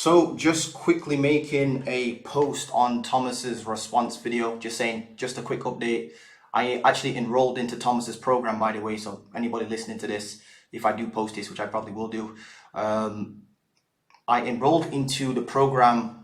So just quickly making a post on Thomas's response video, just saying, just a quick update. I actually enrolled into Thomas's program, by the way, so anybody listening to this, if I do post this, which I probably will do, I enrolled into the program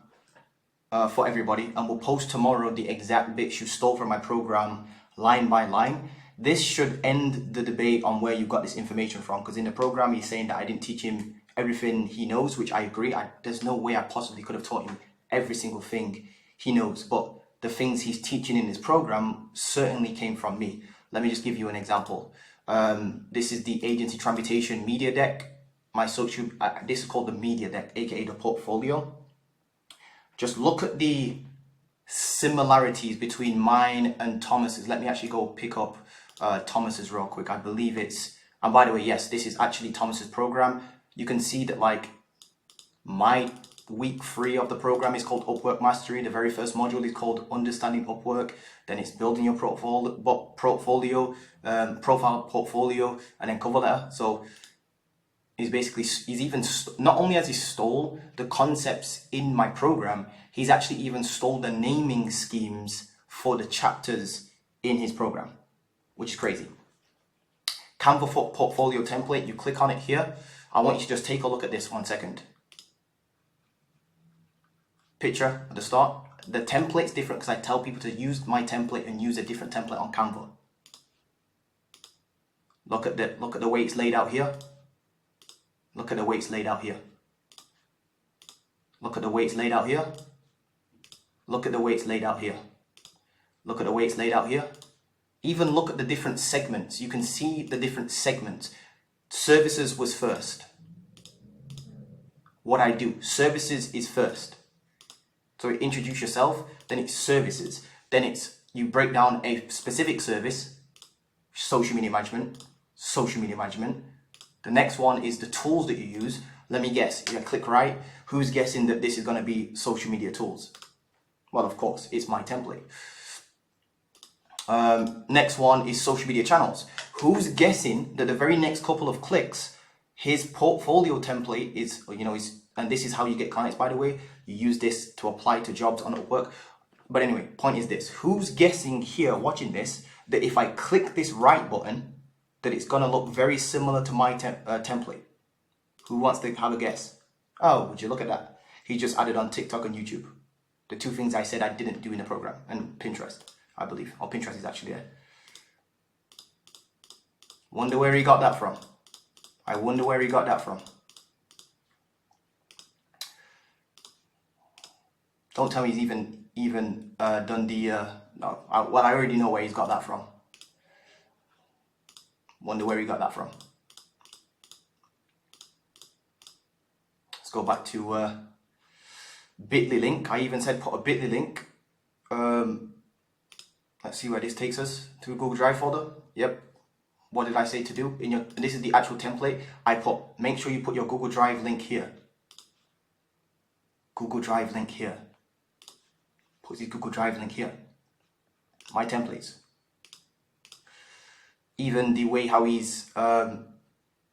for everybody, and will post tomorrow the exact bits you stole from my program line by line. This should end the debate on where you got this information from, because in the program he's saying that I didn't teach him everything he knows, which I agree. There's no way I possibly could have taught him every single thing he knows, but the things he's teaching in his program certainly came from me. Let me just give you an example. This is the agency transmutation media deck. This is called the media deck, aka the portfolio. Just look at the similarities between mine and Thomas's. Let me actually go pick up Thomas's real quick. I believe it's, and by the way, yes, this is actually Thomas's program. You can see that like my week 3 of the program is called Upwork Mastery. The very first module is called Understanding Upwork. Then it's building your profile portfolio, and then cover letter. So he's even, not only has he stole the concepts in my program, he's actually even stole the naming schemes for the chapters in his program, which is crazy. Canva portfolio template, you click on it here. I want you to just take a look at this 1 second. Picture at the start. The template's different because I tell people to use my template and use a different template on Canva. Look at the way it's laid out here. Look at the way it's laid out here. Look at the way it's laid out here. Look at the way it's laid out here. Look at the way it's laid out here. Even look at the different segments. You can see the different segments. Services was first. What I do, services is first. So introduce yourself, then it's services. Then it's, you break down a specific service, social media management, social media management. The next one is the tools that you use. Let me guess, you're gonna click right. Who's guessing that this is gonna be social media tools? Well, of course, it's my template. Next one is social media channels. Who's guessing that the very next couple of clicks, his portfolio template is, and this is how you get clients, by the way. You use this to apply to jobs on Upwork. But anyway, point is this. Who's guessing here, watching this, that if I click this right button, that it's gonna look very similar to my template? Who wants to have a guess? Oh, would you look at that? He just added on TikTok and YouTube. The 2 things I said I didn't do in the program, and Pinterest, I believe. Or Pinterest is actually there. Wonder where he got that from. I wonder where he got that from. Don't tell me he's even done the, no, well, I already know where he's got that from. Wonder where he got that from. Let's go back to bit.ly link. I even said put a bit.ly link. Let's see where this takes us. To a Google Drive folder. Yep. What did I say to do? This is the actual template. Make sure you put your Google Drive link here. Google Drive link here. Put the Google Drive link here. My templates. Even the way how he's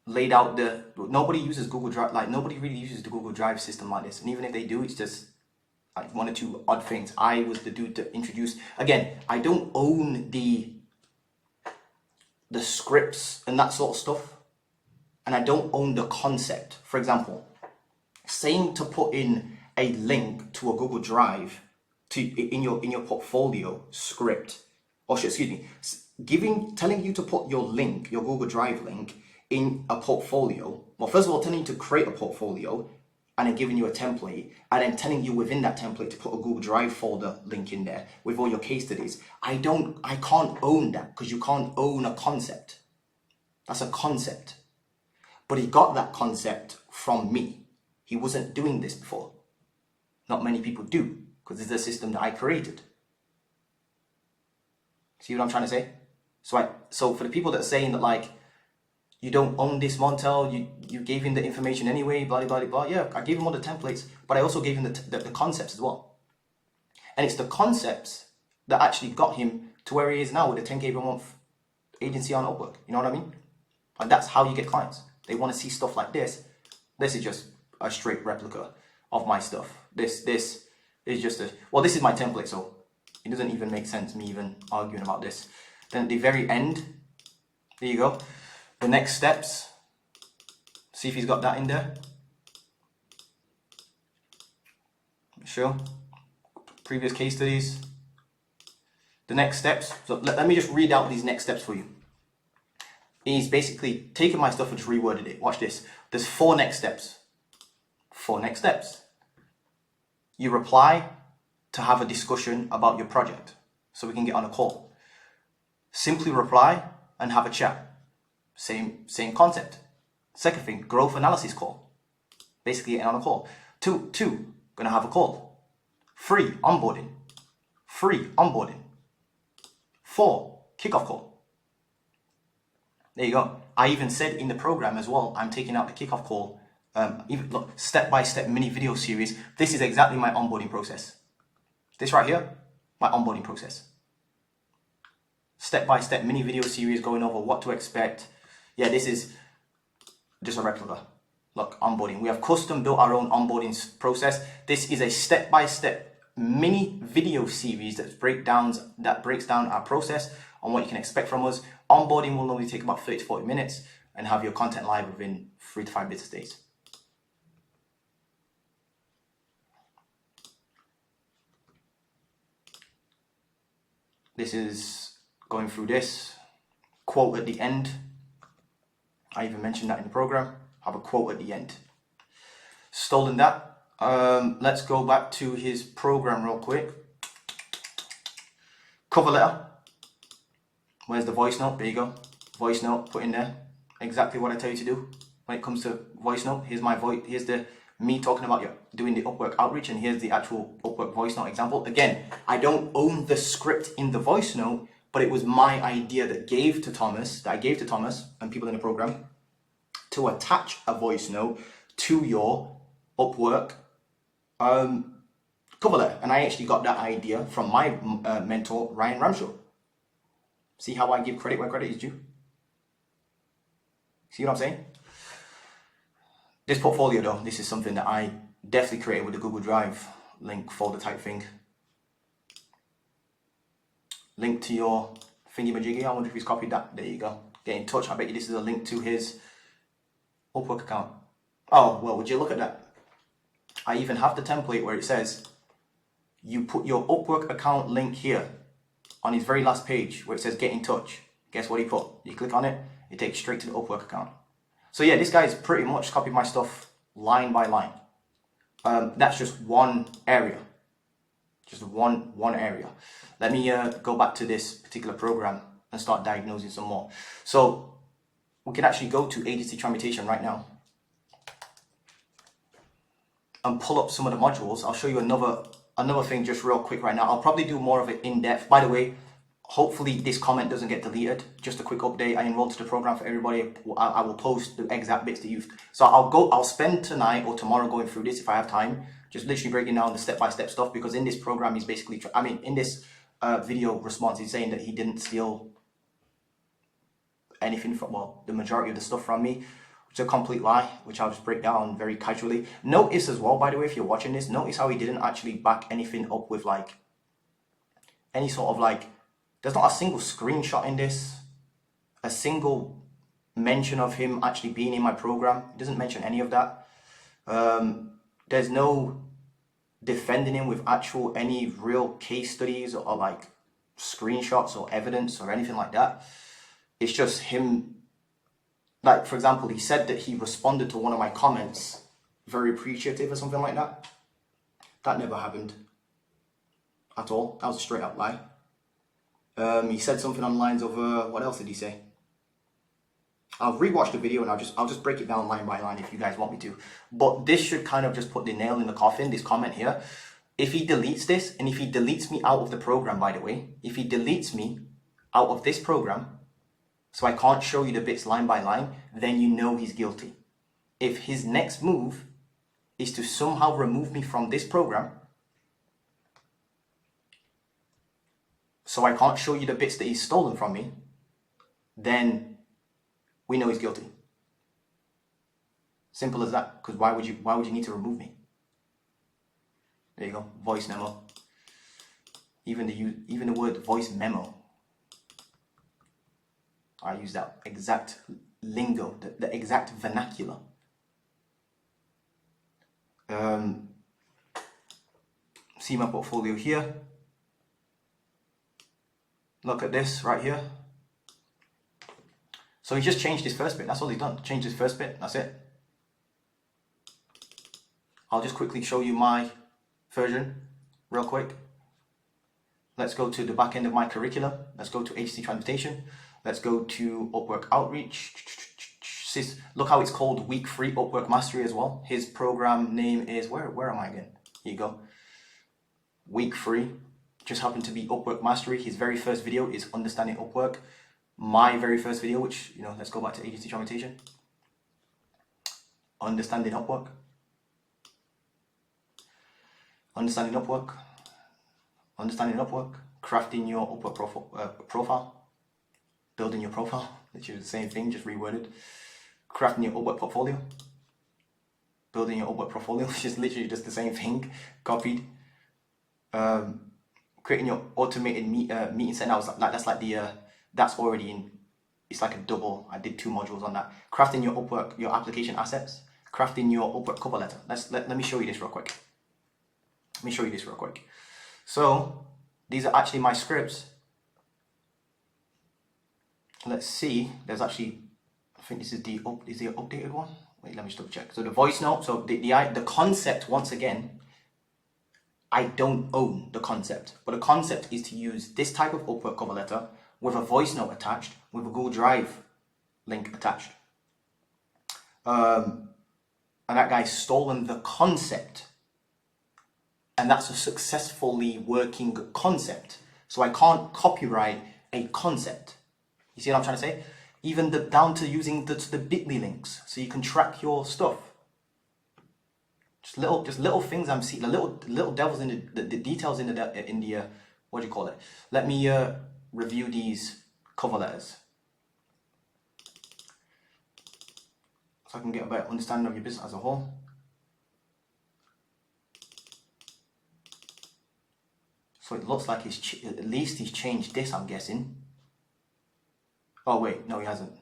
laid out nobody uses Google Drive, like nobody really uses the Google Drive system like this. And even if they do, it's just like 1 or 2 odd things. I was the dude to introduce. Again, I don't own the scripts and that sort of stuff. And I don't own the concept. For example, saying to put in a link to a Google Drive in your portfolio script, or excuse me, telling you to put your link, your Google Drive link, in a portfolio. Well, first of all, telling you to create a portfolio and then giving you a template, and then telling you within that template to put a Google Drive folder link in there with all your case studies. I can't own that, because you can't own a concept. That's a concept. But he got that concept from me. He wasn't doing this before. Not many people do, because it's a system that I created. See what I'm trying to say? So for the people that are saying that like, you don't own this Montel, you gave him the information anyway, blah, blah, blah, blah. Yeah, I gave him all the templates, but I also gave him the concepts as well. And it's the concepts that actually got him to where he is now with a 10K per month agency on Upwork. You know what I mean? And that's how you get clients. They want to see stuff like this. This is just a straight replica of my stuff. This is just a, well, this is my template, so it doesn't even make sense me even arguing about this. Then at the very end, there you go. The next steps, see if he's got that in there. Sure. Previous case studies. The next steps. So let me just read out these next steps for you. He's basically taken my stuff and just reworded it. Watch this. There's 4 next steps. 4 next steps. You reply to have a discussion about your project so we can get on a call. Simply reply and have a chat. Same concept. Second thing, growth analysis call. Basically getting on a call. Two, gonna have a call. 3, onboarding. 4, kickoff call. There you go. I even said in the program as well, I'm taking out the kickoff call. Even look, step-by-step mini video series. This is exactly my onboarding process. This right here, my onboarding process. Step-by-step mini video series going over what to expect. Yeah, this is just a replica. Look, onboarding. We have custom built our own onboarding process. This is a step-by-step mini video series that breaks down our process on what you can expect from us. Onboarding will normally take about 30 to 40 minutes and have your content live within 3 to 5 business days. This is going through this quote at the end. I even mentioned that in the program. Have a quote at the end. Stolen that. Let's go back to his program real quick. Cover letter. Where's the voice note? There you go. Voice note, put in there. Exactly what I tell you to do when it comes to voice note. Here's my voice. Here's the me talking about doing the Upwork outreach, and here's the actual Upwork voice note example. Again, I don't own the script in the voice note, but it was my idea that I gave to Thomas and people in the program to attach a voice note to your Upwork cover letter. And I actually got that idea from my mentor, Ryan Ramshaw. See how I give credit where credit is due? See what I'm saying? This portfolio though, this is something that I definitely created with the Google Drive link folder type thing. Link to your thingy-majiggy. I wonder if he's copied that. There you go. Get in touch. I bet you this is a link to his Upwork account. Oh, well, would you look at that? I even have the template where it says you put your Upwork account link here on his very last page where it says get in touch. Guess what he put? You click on it, it takes straight to the Upwork account. So yeah, this guy's pretty much copied my stuff line by line. That's just one area. Just one area. Let me go back to this particular program and start diagnosing some more. So we can actually go to agency transmutation right now and pull up some of the modules. I'll show you another thing just real quick right now. I'll probably do more of it in depth. By the way, hopefully this comment doesn't get deleted. Just a quick update. I enrolled to the program for everybody. I will post the exact bits that you've. So I'll spend tonight or tomorrow going through this if I have time. Just literally breaking down the step-by-step stuff, because in this program he's basically, in this video response, he's saying that he didn't steal anything from, well, the majority of the stuff from me, which is a complete lie, which I'll just break down very casually. Notice as well, by the way, if you're watching this, notice how he didn't actually back anything up with like any sort of like, there's not a single screenshot in this, a single mention of him actually being in my program. He doesn't mention any of that. There's no defending him with actual any real case studies or like screenshots or evidence or anything like that. It's just him. Like, for example, he said that he responded to one of my comments, very appreciative or something like that. That never happened at all. That was a straight up lie. He said something on the lines of, what else did he say? I'll rewatch the video and I'll just break it down line by line if you guys want me to. But this should kind of just put the nail in the coffin, this comment here. If he deletes this, and if he deletes me out of the program, by the way, if he deletes me out of this program, so I can't show you the bits line by line, then you know he's guilty. If his next move is to somehow remove me from this program, so I can't show you the bits that he's stolen from me, then we know he's guilty. Simple as that. Because why would you need to remove me? There you go, voice memo. Even the word voice memo, I use that exact lingo, the exact vernacular. See my portfolio here. Look at this right here. So he just changed his first bit. That's all he's done. Changed his first bit. That's it. I'll just quickly show you my version real quick. Let's go to the back end of my curriculum. Let's go to agency transportation. Let's go to Upwork Outreach. Look how it's called week 3 Upwork Mastery as well. His program name is, where am I again? Here you go. Week 3. Just happened to be Upwork Mastery. His very first video is Understanding Upwork. My very first video, which, you know, let's go back to agency transportation. Understanding Upwork. Understanding Upwork. Understanding Upwork. Crafting your Upwork profile. Building your profile, which is the same thing, just reworded. Crafting your Upwork portfolio. Building your Upwork portfolio, which is literally just the same thing, copied. Creating your automated meeting send out, that's already in. It's like a double. I did 2 modules on that. Crafting your Upwork, your application assets. Crafting your Upwork cover letter. Let me show you this real quick. So these are actually my scripts. Let's see. There's actually, I think this is the updated one. Wait, let me just double check. So the voice note. So the concept, once again, I don't own the concept, but the concept is to use this type of Upwork cover letter with a voice note attached, with a Google Drive link attached. And that guy's stolen the concept. And that's a successfully working concept. So I can't copyright a concept. You see what I'm trying to say? Even down to using the bit.ly links, so you can track your stuff. Just little things I'm seeing, the little devils in the details in the what do you call it? Let me review these cover letters, so I can get a better understanding of your business as a whole. So it looks like at least he's changed this, I'm guessing. Oh wait, no he hasn't.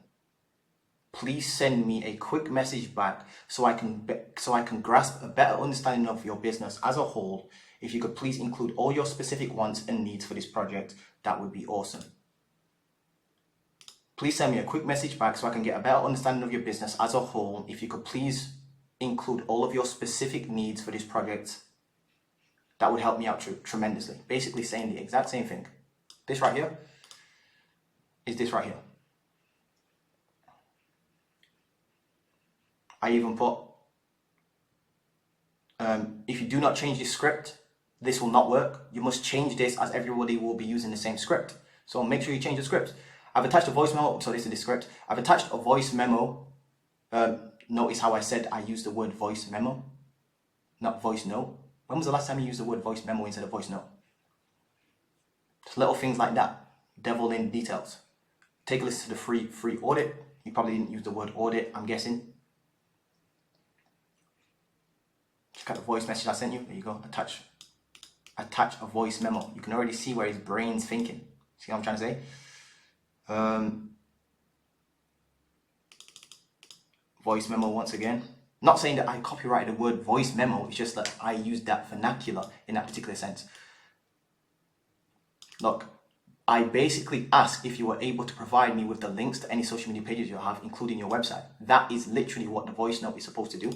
Please send me a quick message back so I can grasp a better understanding of your business as a whole. If you could please include all your specific wants and needs for this project, that would be awesome. Please send me a quick message back so I can get a better understanding of your business as a whole. If you could please include all of your specific needs for this project, that would help me out tremendously. Basically saying the exact same thing. This right here is this right here. I even put, if you do not change this script, this will not work. You must change this as everybody will be using the same script. So make sure you change the script. I've attached a voice memo, so this is the script. I've attached a voice memo. Notice how I said I used the word voice memo, not voice note. When was the last time you used the word voice memo instead of voice note? Just little things like that. Devil in details. Take a listen to the free audit. You probably didn't use the word audit, I'm guessing. Just got the voice message I sent you. There you go. Attach a voice memo. You can already see where his brain's thinking. See what I'm trying to say? Voice memo once again. Not saying that I copyrighted the word voice memo. It's just that I used that vernacular in that particular sense. Look, I basically asked if you were able to provide me with the links to any social media pages you have, including your website. That is literally what the voice note is supposed to do.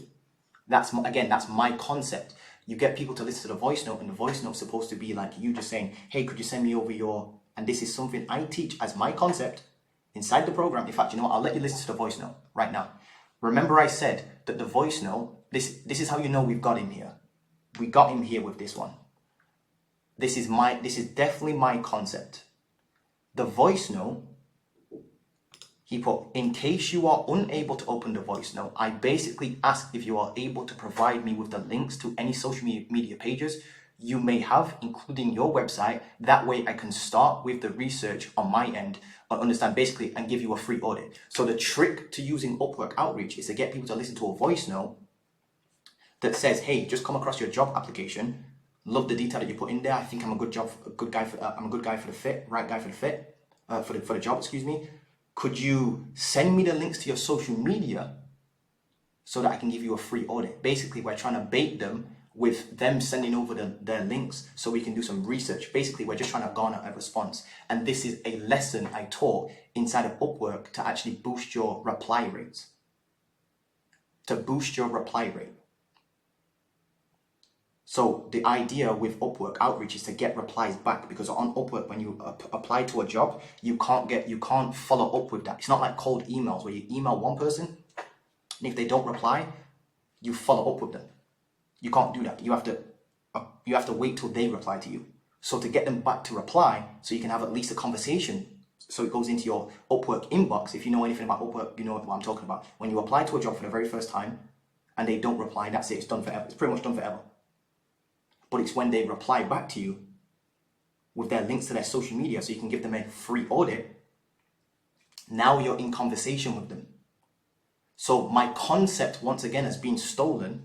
That's my concept. You get people to listen to the voice note, and the voice note is supposed to be like you just saying, hey, could you send me over your, and this is something I teach as my concept inside the program. In fact, you know what? I'll let you listen to the voice note right now. Remember I said that the voice note, this is how you know we've got him here. We got him here with this one. This is definitely my concept. The voice note, he put, in case you are unable to open the voice note, I basically asked if you are able to provide me with the links to any social media pages you may have, including your website. That way I can start with the research on my end and understand basically and give you a free audit. So the trick to using Upwork Outreach is to get people to listen to a voice note that says, hey, just come across your job application. Love the detail that you put in there. I think I'm a good guy for the fit, right guy for the fit, for the job, excuse me. Could you send me the links to your social media so that I can give you a free audit? Basically, we're trying to bait them with them sending over their links so we can do some research. Basically, we're just trying to garner a response. And this is a lesson I taught inside of Upwork to actually boost your reply rates. To boost your reply rate. So the idea with Upwork outreach is to get replies back, because on Upwork, when you apply to a job, you can't follow up with that. It's not like cold emails where you email one person, and if they don't reply, you follow up with them. You can't do that. You have to wait till they reply to you. So to get them back to reply, so you can have at least a conversation, so it goes into your Upwork inbox. If you know anything about Upwork, you know what I'm talking about. When you apply to a job for the very first time and they don't reply, that's it. It's done forever. It's pretty much done forever. But it's when they reply back to you with their links to their social media so you can give them a free audit. Now you're in conversation with them. So my concept, once again, has been stolen.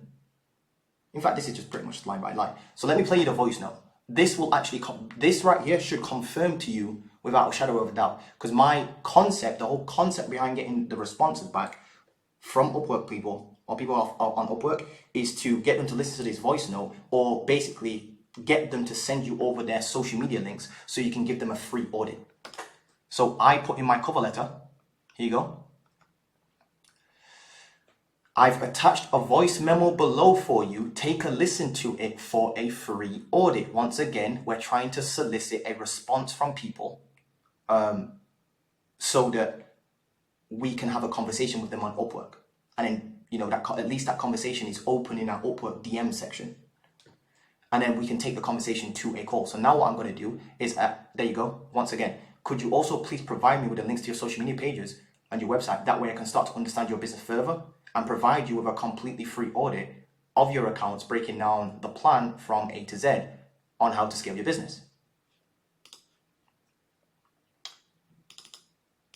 In fact, this is just pretty much line by line. So let me play you the voice note. This will actually, this right here should confirm to you without a shadow of a doubt. Because my concept, the whole concept behind getting the responses back from Upwork people, or people on Upwork, is to get them to listen to this voice note, or basically get them to send you over their social media links so you can give them a free audit. So I put in my cover letter, here you go. I've attached a voice memo below for you. Take a listen to it for a free audit. Once again, we're trying to solicit a response from people so that we can have a conversation with them on Upwork. And then, you know, that at least that conversation is open in our Upwork DM section. And then we can take the conversation to a call. So now what I'm going to do is, there you go. Once again, could you also please provide me with the links to your social media pages and your website? That way I can start to understand your business further and provide you with a completely free audit of your accounts, breaking down the plan from A to Z on how to scale your business.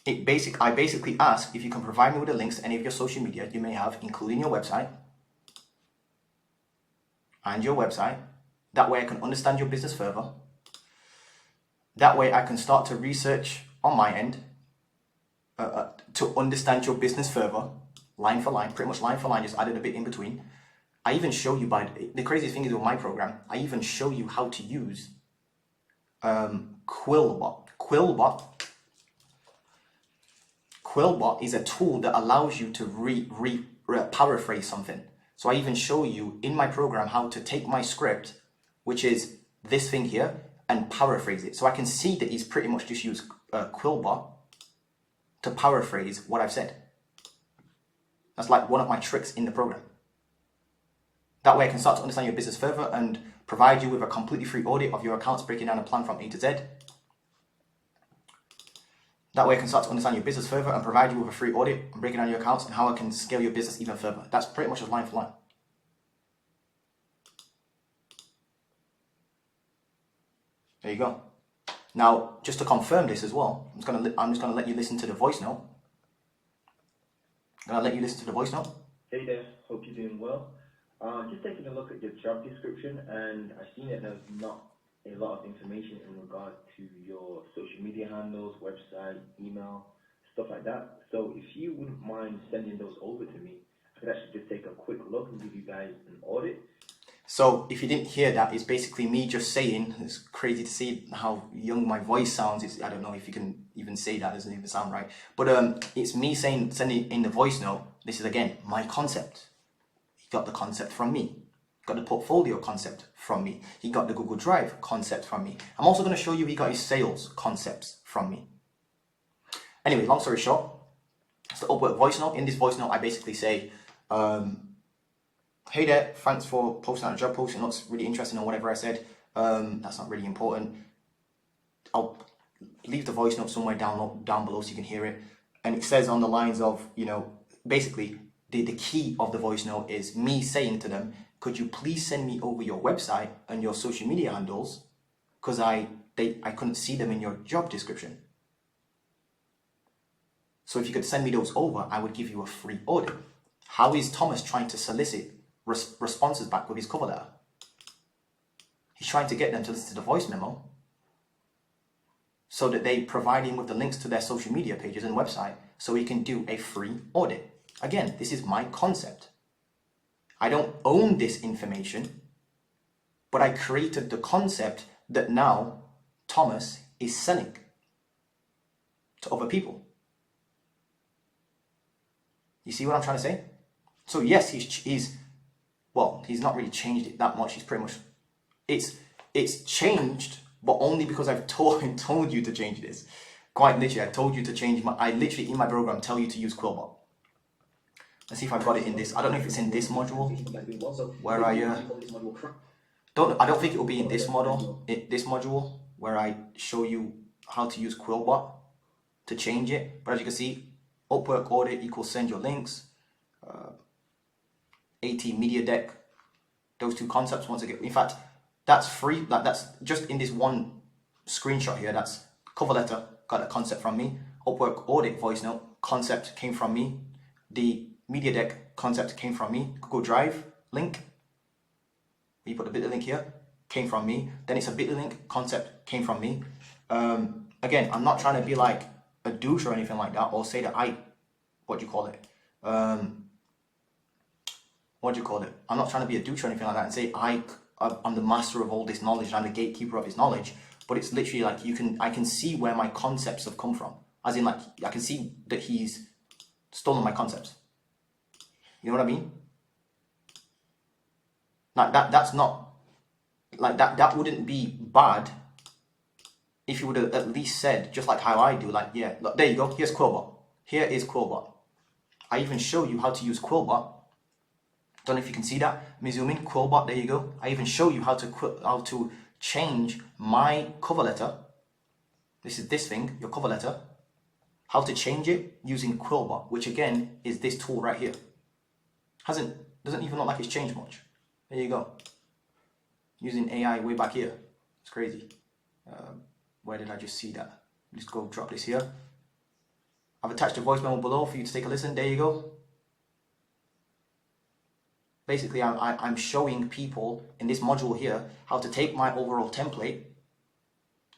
I basically ask if you can provide me with the links to any of your social media you may have, including your website and your website. That way I can understand your business further. That way I can start to research on my end to understand your business further, line for line, pretty much line for line, just added a bit in between. I even show you the craziest thing is with my program, I even show you how to use Quillbot. Quillbot is a tool that allows you to paraphrase something. So I even show you in my program how to take my script, which is this thing here, and paraphrase it. So I can see that he's pretty much just used Quillbot to paraphrase what I've said. That's like one of my tricks in the program. That way I can start to understand your business further and provide you with a completely free audit of your accounts, breaking down a plan from A to Z. That way I can start to understand your business further and provide you with a free audit and breaking down your accounts and how I can scale your business even further. That's pretty much just line for line. There you go. Now, just to confirm this as well, I'm just gonna let you listen to the voice note. I'm gonna let you listen to the voice note. Hey there, hope you're doing well. Just taking a look at your job description, and I've seen that there's not a lot of information in regard to your social media handles, website, email, stuff like that. So if you wouldn't mind sending those over to me, I could actually just take a quick look and give you guys an audit. So if you didn't hear that, it's basically me just saying, it's crazy to see how young my voice sounds. I don't know if you can even say that, it doesn't even sound right. But it's me sending in the voice note, this is again, my concept. He got the concept from me. Got the portfolio concept from me. He got the Google Drive concept from me. I'm also going to show you he got his sales concepts from me. Anyway, long story short, it's the Upwork voice note. In this voice note, I basically say, hey there, thanks for posting out a job post. It looks really interesting or whatever I said. That's not really important. I'll leave the voice note somewhere down below so you can hear it. And it says on the lines of, you know, basically the key of the voice note is me saying to them, could you please send me over your website and your social media handles? Because I couldn't see them in your job description. So if you could send me those over, I would give you a free audit. How is Thomas trying to solicit responses back with his cover letter? He's trying to get them to listen to the voice memo so that they provide him with the links to their social media pages and website so he can do a free audit. Again, this is my concept. I don't own this information, but I created the concept that now Thomas is selling to other people. You see what I'm trying to say? So yes, he's not really changed it that much. He's pretty much, it's changed, but only because I've told you to change this. Quite literally, I told you to change I literally in my program tell you to use Quillbot. Let's see if I've got it in this. I don't know if it's in this module where I don't think it will be in this module where I show you how to use Quillbot to change it. But as you can see, Upwork audit equals send your links. AT media deck. Those two concepts once again. In fact, that's free. That's just in this one screenshot here. That's cover letter. Got a concept from me. Upwork audit voice note concept came from me. The media deck concept came from me. Google Drive link. You put the bit.ly link here. Came from me. Then it's a bit.ly link concept came from me. Again, I'm not trying to be like a douche or anything like that, or say that I'm not trying to be a douche or anything like that and say I'm the master of all this knowledge and I'm the gatekeeper of his knowledge. But it's literally like I can see where my concepts have come from. As in, like, I can see that he's stolen my concepts. You know what I mean? Like that's not like that wouldn't be bad if you would have at least said, just like how I do, like, yeah, look, there you go, here's Quillbot. Here is Quillbot. I even show you how to use Quillbot. Don't know if you can see that. Let me zoom in, Quillbot, there you go. I even show you how to change my cover letter. This is this thing, your cover letter. How to change it using Quillbot, which again is this tool right here. Doesn't even look like it's changed much. There you go. Using AI way back here. It's crazy. Where did I just see that? Let's go drop this here. I've attached a voice memo below for you to take a listen. There you go. Basically, I'm showing people in this module here how to take my overall template.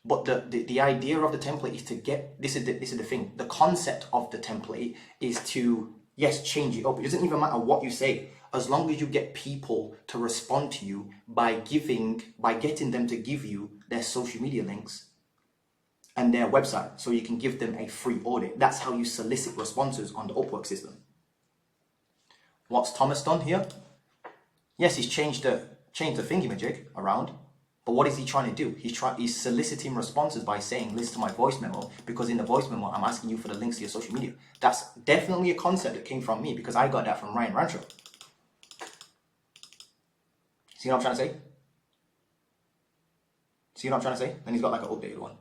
But the idea of the template is to get, this is the thing. The concept of the template is to, yes, change it up. It doesn't even matter what you say, as long as you get people to respond to you by getting them to give you their social media links and their website, so you can give them a free audit. That's how you solicit responses on the Upwork system. What's Thomas done here? Yes, he's changed the thingamajig around, but what is he trying to do? He's soliciting responses by saying, listen to my voice memo, because in the voice memo, I'm asking you for the links to your social media. That's definitely a concept that came from me, because I got that from Ryan Rancho. See what I'm trying to say? See what I'm trying to say? Then he's got like an updated one.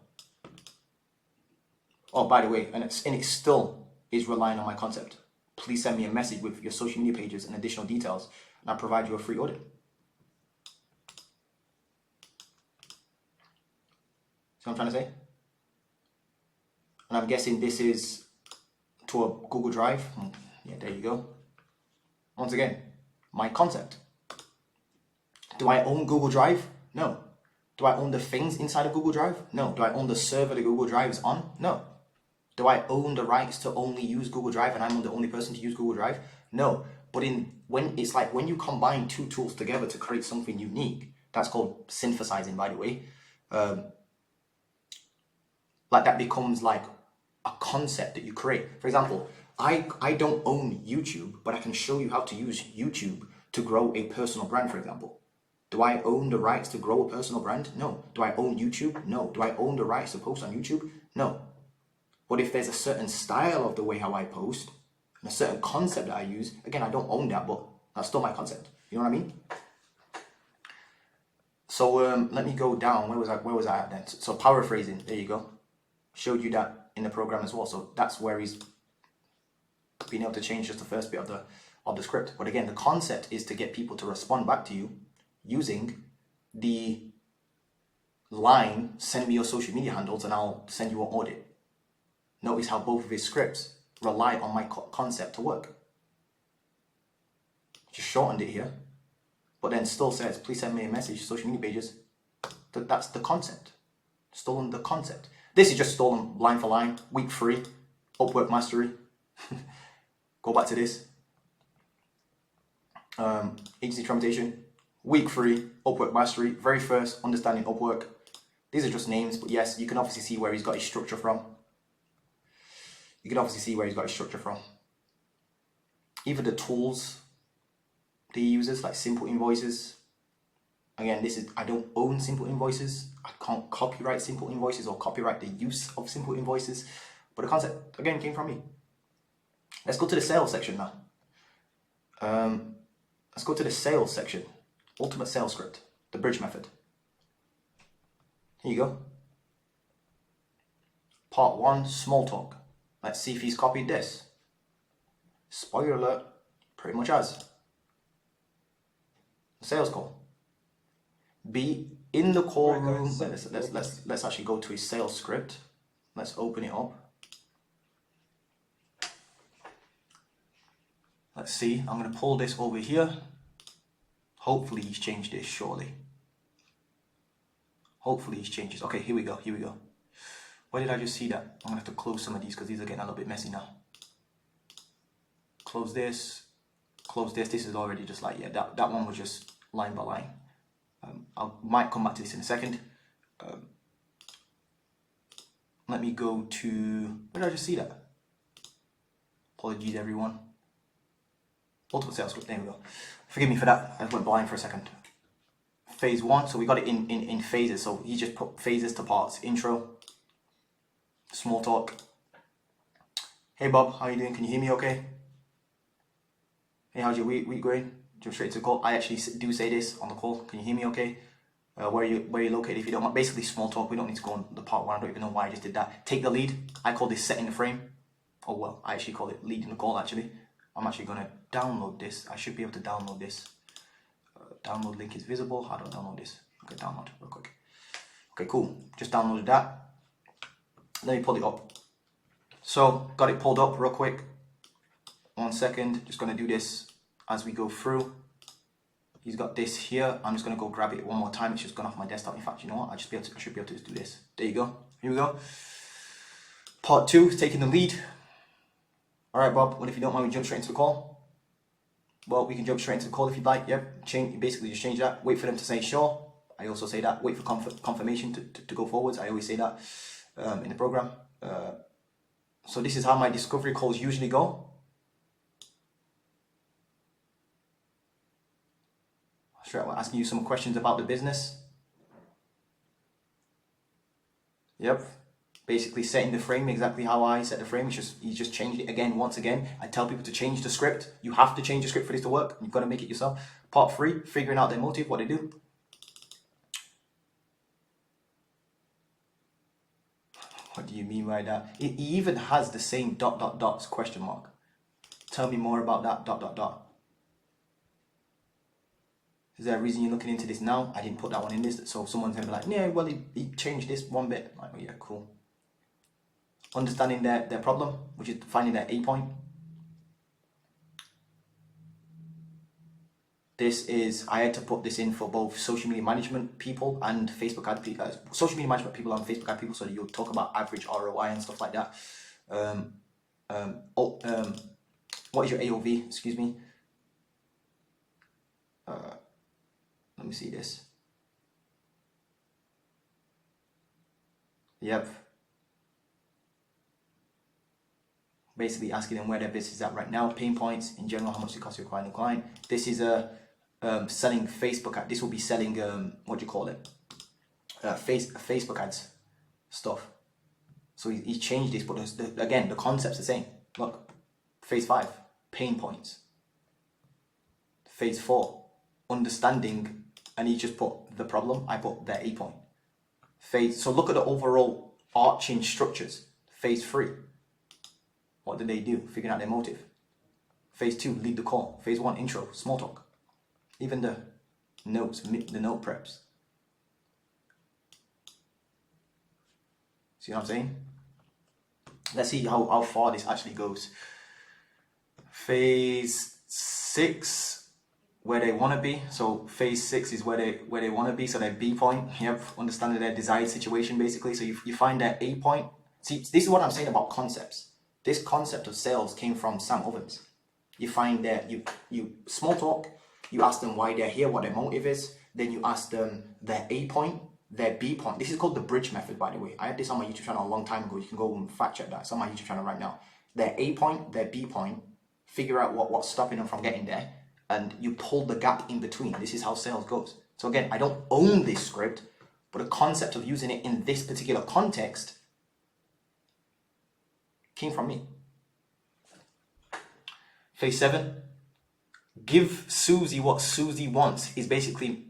Oh, by the way, and it still is relying on my concept. Please send me a message with your social media pages and additional details, and I'll provide you a free audit. See what I'm trying to say? And I'm guessing this is to a Google Drive. Yeah, there you go. Once again, my concept. Do I own Google Drive? No. Do I own the things inside of Google Drive? No. Do I own the server that Google Drive is on? No. Do I own the rights to only use Google Drive and I'm the only person to use Google Drive? No. But when you combine two tools together to create something unique, that's called synthesizing, by the way. Like that becomes like a concept that you create. For example, I don't own YouTube, but I can show you how to use YouTube to grow a personal brand, for example. Do I own the rights to grow a personal brand? No. Do I own YouTube? No. Do I own the rights to post on YouTube? No. But if there's a certain style of the way how I post and a certain concept that I use, again, I don't own that, but that's still my concept. You know what I mean? So let me go down. Where was I at then? So paraphrasing. There you go. Showed you that in the program as well. So that's where he's been able to change just the first bit of the script. But again, the concept is to get people to respond back to you using the line, send me your social media handles and I'll send you an audit. Notice how both of his scripts rely on my concept to work. Just shortened it here, but then still says, please send me a message, social media pages, That's the concept. Stolen the concept. This is just stolen line for line. Week 3, Upwork Mastery. Go back to this. Agency Traumatization. Week 3, Upwork Mastery. Very first, Understanding Upwork. These are just names, but yes, you can obviously see where he's got his structure from. Even the tools that he uses, like Simple Invoices. Again, I don't own Simple Invoices. I can't copyright Simple Invoices or copyright the use of Simple Invoices. But the concept, again, came from me. Let's go to the sales section now. Let's go to the sales section. Ultimate Sales Script, the bridge method. Here you go. Part 1, small talk. Let's see if he's copied this. Spoiler alert, pretty much has. Sales call. Be in the call room. Let's actually go to his sales script. Let's open it up. Let's see. I'm going to pull this over here. Hopefully he's changed this shortly. Hopefully he's changed this. Okay, here we go. Where did I just see that? I'm going to have to close some of these because these are getting a little bit messy now. Close this. Close this. This is already just like, yeah, that one was just line by line. I might come back to this in a second. Let me go to, where did I just see that? Apologies everyone. Ultimate Sales Script, there we go. Forgive me for that, I went blind for a second. Phase 1, so we got it in phases, so he just put phases to parts. Intro, small talk. Hey Bob, how you doing? Can you hear me okay? Hey, how's your week going? Jump straight to the call. I actually do say this on the call. Can you hear me okay? Where are you located if you don't mind? Basically small talk. We don't need to go on the part 1. I don't even know why I just did that. Take the lead. I call this setting the frame. Oh well, I actually call it leading the call actually. I'm actually going to download this. I should be able to download this. Download link is visible. How do I download this? Okay, download real quick. Okay, cool. Just downloaded that. Let me pull it up. So, got it pulled up real quick. 1 second. Just going to do this as we go through. He's got this here. I'm just going to go grab it one more time. It's just gone off my desktop. In fact, you know what? I should be able to just do this. There you go. Here we go. Part 2, taking the lead. All right, Bob. Well, if you don't mind, we jump straight into the call. Well, we can jump straight into the call if you'd like. Yep. Basically, just change that. Wait for them to say sure. I also say that. Wait for confirmation to go forwards. I always say that in the program. So this is how my discovery calls usually go. Straight away, asking you some questions about the business. Yep. Basically setting the frame exactly how I set the frame. You just changed it again, once again. I tell people to change the script. You have to change the script for this to work. You've got to make it yourself. Part 3, figuring out their motive, what they do. What do you mean by that? It even has the same ... question mark. Tell me more about that ... Is there a reason you're looking into this now? I didn't put that one in this. So someone's going to be like, yeah, well, he changed this one bit. Like, oh yeah, cool. Understanding their problem, which is finding their A point. This is, I had to put this in for both social media management people and Facebook ad people, social media management people and Facebook ad people, so that you'll talk about average ROI and stuff like that. What is your AOV? Excuse me. Let me see this. Yep. Basically asking them where their business is at right now, pain points in general, how much it costs to acquire a new client. This is a selling Facebook ad. This will be selling what do you call it? Facebook ads stuff. So he's changed this, but again the concept's the same. Look, phase 5, pain points. Phase 4, understanding, and he just put the problem. I put their A point. So look at the overall arching structures. Phase 3. What did they do? Figuring out their motive. Phase 2, lead the call. Phase 1, intro, small talk. Even the notes, the note preps. See what I'm saying? Let's see how far this actually goes. Phase 6, where they want to be. So phase 6 is where they want to be. So their B point, yep, understanding their desired situation basically. So you find their A point. See, this is what I'm saying about concepts. This concept of sales came from Sam Ovens. You find that you small talk, you ask them why they're here, what their motive is, then you ask them their A point, their B point. This is called the bridge method, by the way. I had this on my YouTube channel a long time ago. You can go and fact check that. It's on my YouTube channel right now. Their A point, their B point, figure out what's stopping them from getting there, and you pull the gap in between. This is how sales goes. So again, I don't own this script, but the concept of using it in this particular context came from me. Phase 7, give Susie what Susie wants is basically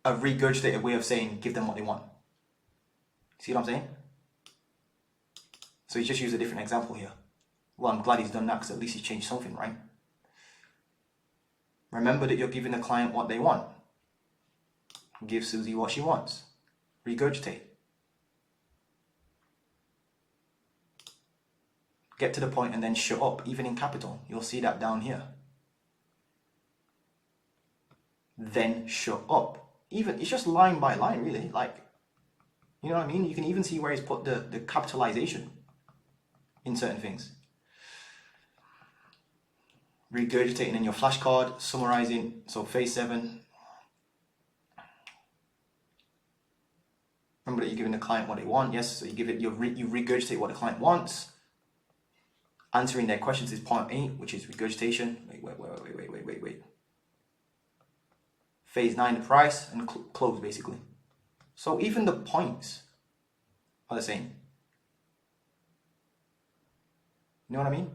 a regurgitated way of saying give them what they want. See what I'm saying? So he just used a different example here. Well, I'm glad he's done that because at least he's changed something, right? Remember that you're giving the client what they want. Give Susie what she wants. Regurgitate. Get to the point and then shut up, even in capital. You'll see that down here. Then shut up. Even it's just line by line, really. Like, you know what I mean? You can even see where he's put the capitalization in certain things. Regurgitating in your flashcard, summarizing. So phase 7. Remember that you're giving the client what they want. Yes, so you regurgitate what the client wants. Answering their questions is point 8, which is regurgitation. Wait. Phase 9, the price, and close basically. So even the points are the same. You know what I mean?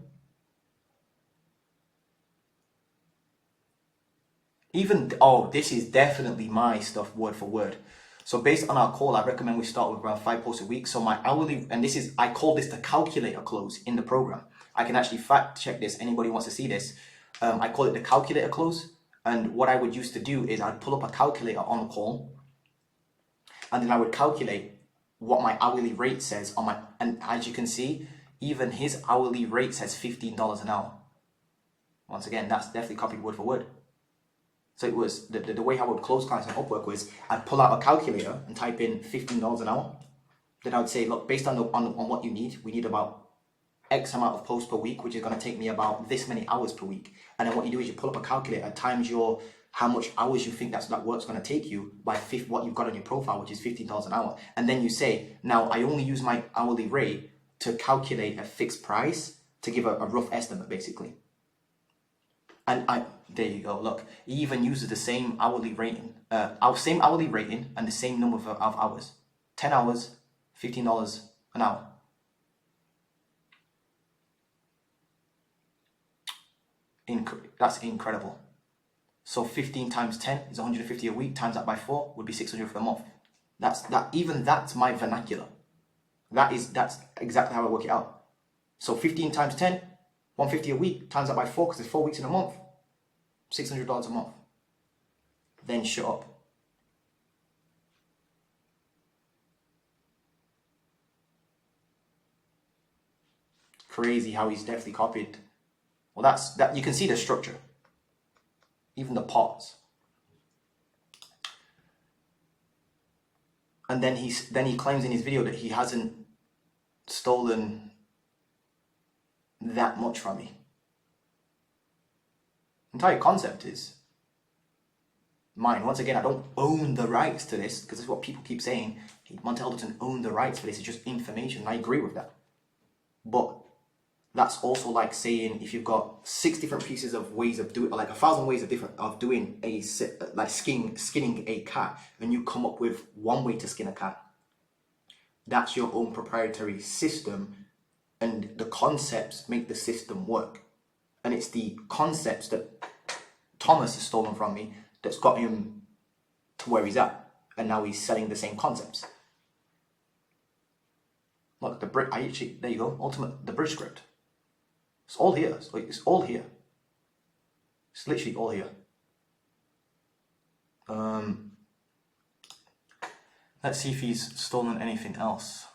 Even, oh, this is definitely my stuff word for word. So based on our call, I recommend we start with around 5 posts a week. So my hourly, and this is, I call this the calculator close in the program. I can actually fact check this. Anybody wants to see this. I call it the calculator close. And what I would used to do is I'd pull up a calculator on the call. And then I would calculate what my hourly rate says on my, and as you can see, even his hourly rate says $15 an hour. Once again, that's definitely copied word for word. So it was, the way I would close clients on Upwork was I'd pull out a calculator and type in $15 an hour. Then I would say, look, based on what you need, we need about X amount of posts per week, which is going to take me about this many hours per week. And then what you do is you pull up a calculator times your how much hours you think that work's going to take you by what you've got on your profile, which is $15 an hour. And then you say, now I only use my hourly rate to calculate a fixed price to give a rough estimate, basically. And there you go. Look, he even uses the same hourly rating, and the same number of hours. 10 hours, $15 an hour. That's incredible. So 15 times 10 is 150 a week. Times that by 4 would be 600 for the month. That's my vernacular. That's exactly how I work it out. So 15 times 10, 150 a week. Times that by 4 because there's 4 weeks in a month. $600 a month. Then shut up. Crazy how he's definitely copied. Well, that you can see the structure. Even the pause. And then he claims in his video that he hasn't stolen that much from me. The entire concept is mine. Once again, I don't own the rights to this because this is what people keep saying. Montel doesn't own the rights for this. It's just information. And I agree with that. But that's also like saying if you've got 6 different pieces of ways of doing, like 1,000 ways of doing like skinning a cat, and you come up with one way to skin a cat. That's your own proprietary system, and the concepts make the system work. And it's the concepts that Thomas has stolen from me that's got him to where he's at, and now he's selling the same concepts. Look, there you go, the bridge script. It's all here. It's all here. It's literally all here. Let's see if he's stolen anything else.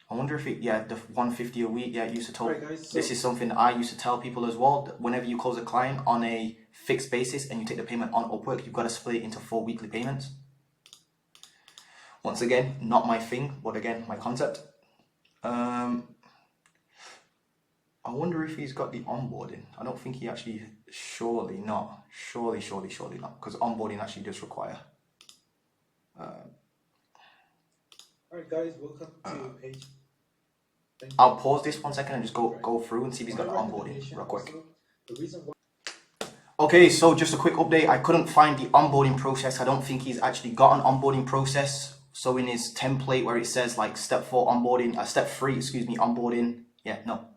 I wonder if it, yeah, the 150 a week, yeah, it used to tell. Right, guys, This is something I used to tell people as well. That whenever you close a client on a fixed basis and you take the payment on Upwork, you've got to split it into 4 weekly payments. Once again, not my thing, but again, my concept. I wonder if he's got the onboarding. I don't think he actually, surely not. Surely not. Because onboarding actually does require. Alright guys, welcome to page. I'll pause this 1 second and just go through and see if he's got the onboarding real quick. The reason why Okay, so just a quick update. I couldn't find the onboarding process. I don't think he's actually got an onboarding process. So in his template where it says like step 4 onboarding, step 3, excuse me, onboarding. Yeah, no.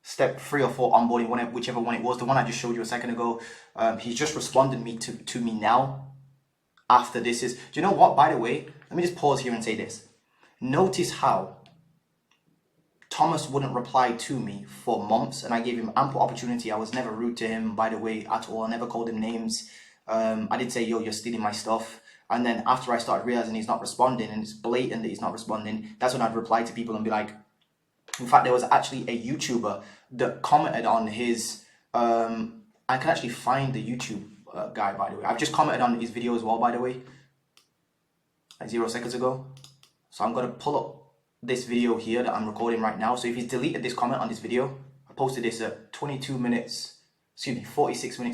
Step 3 or 4 onboarding, whichever one it was, the one I just showed you a second ago. He's just responded to me now. After this is, do you know what? By the way, let me just pause here and say this. Notice how Thomas wouldn't reply to me for months, and I gave him ample opportunity. I was never rude to him, by the way, at all. I never called him names. I did say, yo, you're stealing my stuff. And then after I started realizing he's not responding, and it's blatant that he's not responding, that's when I'd reply to people and be like, in fact, there was actually a YouTuber that commented on his, I can actually find the YouTube guy, by the way. I've just commented on his video as well, by the way, like 0 seconds ago. So I'm going to pull up this video here that I'm recording right now. So if he's deleted this comment on this video, I posted this at 46 minutes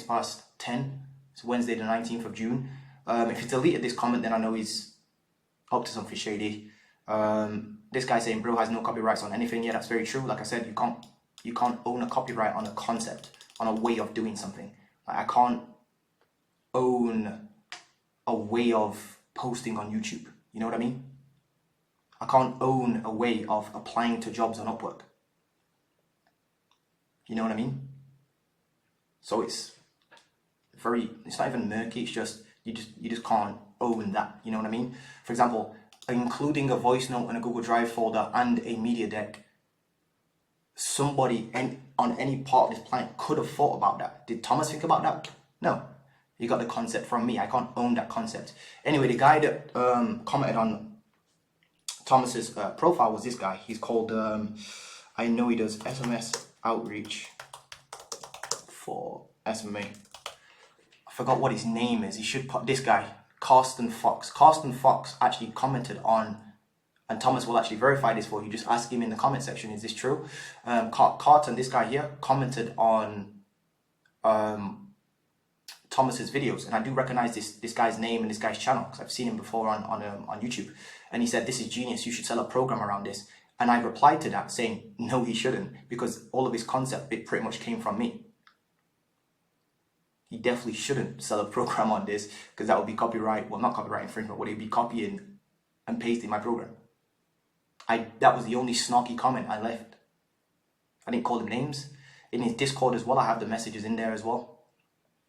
past 10. It's Wednesday the 19th of June. If he's deleted this comment, then I know he's up to something shady. This guy saying bro has no copyrights on anything. Yeah, that's very true. Like I said, you can't own a copyright on a concept, on a way of doing something. Like, I can't own a way of posting on YouTube. You know what I mean? I can't own a way of applying to jobs on Upwork. You know what I mean? So it's not even murky. It's just you just can't own that. You know what I mean? For example, including a voice note in a Google Drive folder and a media deck. Somebody on any part of this planet could have thought about that. Did Thomas think about that? No. He got the concept from me. I can't own that concept. Anyway, the guy that commented on Thomas's profile was this guy. He's called, I know he does SMS outreach for SMA. I forgot what his name is. He should put this guy, Carsten Fox. Carsten Fox actually commented on, and Thomas will actually verify this for you. Just ask him in the comment section, is this true? Carsten, this guy here, commented on Thomas's videos, and I do recognize this guy's name and this guy's channel because I've seen him before on YouTube. And he said, this is genius, you should sell a program around this. And I replied to that saying, no, he shouldn't, because all of his concept, it pretty much came from me. He definitely shouldn't sell a program on this, because that would be copyright, well, not copyright infringement, would it be copying and pasting my program? That was the only snarky comment I left. I didn't call him names. In his Discord as well, I have the messages in there as well.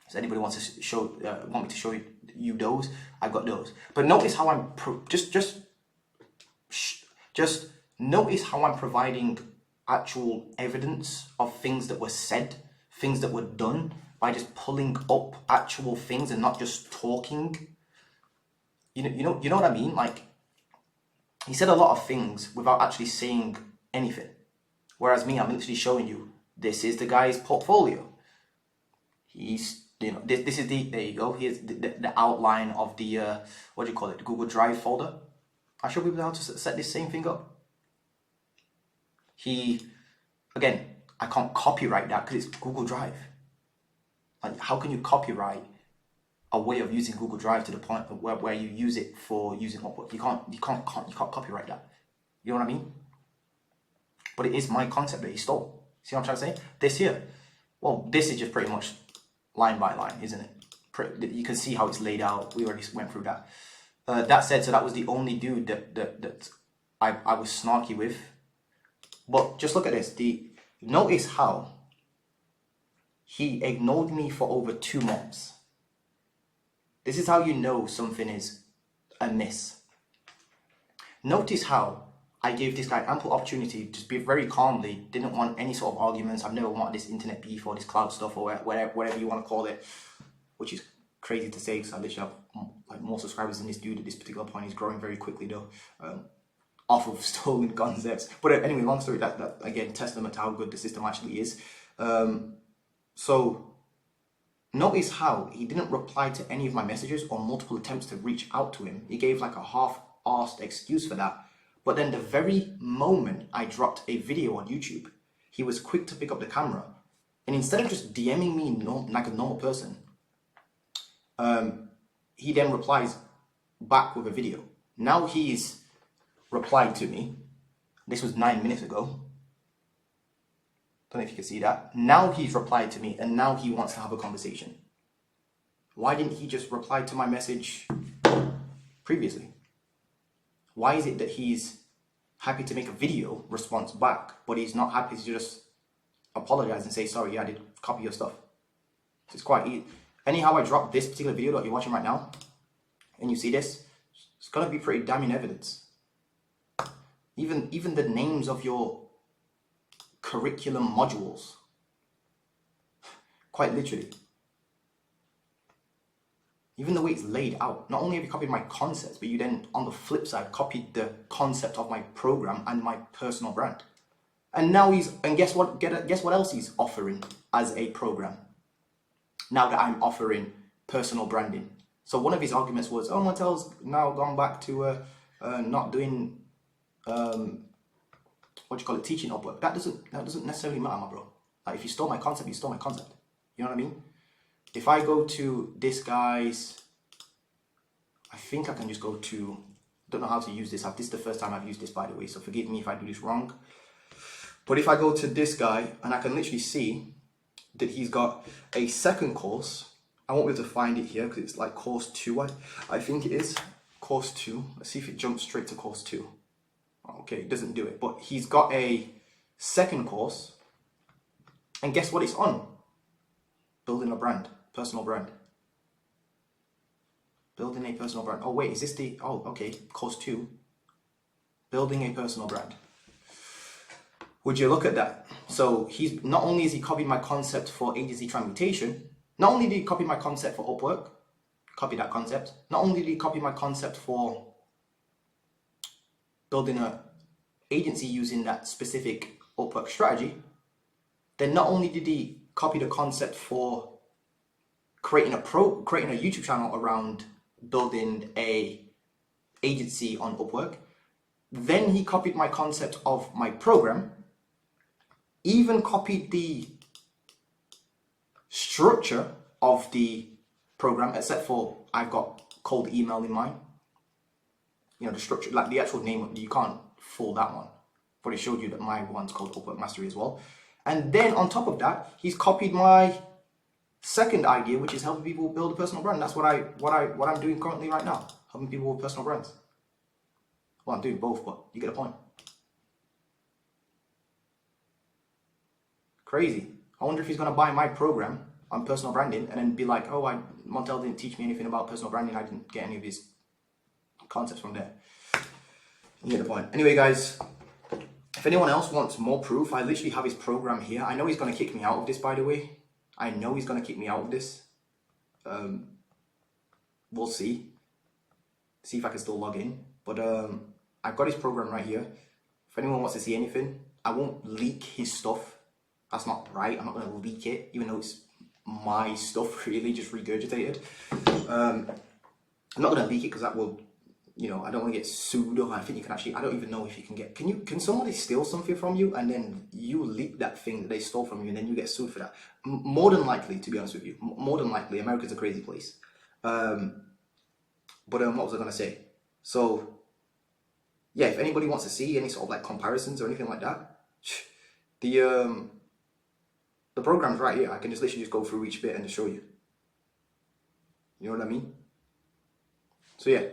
So anybody wants to want me to show you those, I've got those. But notice how I'm just notice how I'm providing actual evidence of things that were said, things that were done, by just pulling up actual things and not just talking. You know what I mean? Like, he said a lot of things without actually saying anything. Whereas me, I'm literally showing you, this is the guy's portfolio. He's, this is there you go. Here's the outline of the, what do you call it? The Google Drive folder. I should be able to set this same thing up. Again, I can't copyright that because it's Google Drive. Like, how can you copyright a way of using Google Drive to the point where you use it for using Upwork? You can't copyright that. You know what I mean? But it is my concept that he stole. See what I'm trying to say? This here, well, this is just pretty much line by line, isn't it? You can see how it's laid out. We already went through that. That said, so that was the only dude that I was snarky with. But just look at this. Notice how he ignored me for over 2 months. This is how you know something is amiss. Notice how I gave this guy ample opportunity to speak very calmly, didn't want any sort of arguments. I've never wanted this internet beef or this cloud stuff or whatever you want to call it, which is crazy to say because I literally have like more subscribers than this dude at this particular point. He's growing very quickly though. off of stolen concepts. But anyway, long story, that again, testament to how good the system actually is. So notice how he didn't reply to any of my messages or multiple attempts to reach out to him. He gave like a half-arsed excuse for that. But then the very moment I dropped a video on YouTube, he was quick to pick up the camera. And instead of just DMing me like a normal person, he then replies back with a video. Now he's replied to me. This was 9 minutes ago. Don't know if you can see that. Now he's replied to me and now he wants to have a conversation. Why didn't he just reply to my message previously? Why is it that he's happy to make a video response back, but he's not happy to just apologize and say, sorry, yeah, I did copy your stuff? It's quite easy. Anyhow, I dropped this particular video that you're watching right now, and you see this, it's gonna be pretty damning evidence. Even the names of your curriculum modules, quite literally. Even the way it's laid out. Not only have you copied my concepts, but you then, on the flip side, copied the concept of my program and my personal brand. And now guess what? Guess what else he's offering as a program? Now that I'm offering personal branding. So one of his arguments was, oh, Montel's now gone back to not doing teaching Upwork. That doesn't necessarily matter, my bro. Like, if you stole my concept, you stole my concept. You know what I mean? If I go to this guy's, I think I can just go to, don't know how to use this. This is the first time I've used this, by the way, so forgive me if I do this wrong. But if I go to this guy, and I can literally see that he's got a second course. I won't be able to find it here because it's like course 2, I think it is. Course 2. Let's see if it jumps straight to course 2. Okay, it doesn't do it. But he's got a second course. And guess what it's on? Building a brand. Personal brand. Building a personal brand. Oh wait, is this the... Oh, okay. Course 2. Building a personal brand. Would you look at that? So he's not only has he copied my concept for agency transmutation, not only did he copy my concept for Upwork, copy that concept, not only did he copy my concept for building an agency using that specific Upwork strategy, then not only did he copy the concept for creating a YouTube channel around building a agency on Upwork, then he copied my concept of my program, even copied the structure of the program, except for I've got cold email in mind. You know, the structure, like the actual name, you can't fool that one. But it showed you that my one's called Upwork Mastery as well. And then on top of that, he's copied my second idea, which is helping people build a personal brand. That's what I'm doing currently right now, helping people with personal brands. Well, I'm doing both, but you get a point. Crazy. I wonder if he's gonna buy my program on personal branding and then be like, oh, Montel didn't teach me anything about personal branding. I didn't get any of his concepts from there. You get the point. Anyway, guys, if anyone else wants more proof, I literally have his program here. I know he's gonna kick me out of this, by the way. I know he's gonna kick me out of this. We'll see. See if I can still log in. But I've got his program right here. If anyone wants to see anything, I won't leak his stuff. That's not right. I'm not going to leak it, even though it's my stuff, really, just regurgitated. I'm not going to leak it because that will, you know, I don't want to get sued. Or I think you can actually, I don't even know if you can get, can somebody steal something from you and then you leak that thing that they stole from you and then you get sued for that? More than likely, to be honest with you, more than likely, America's a crazy place. But what was I going to say? So, yeah, if anybody wants to see any sort of like comparisons or anything like that, the program's right here. I can just literally just go through each bit and just show you. You know what I mean? So yeah.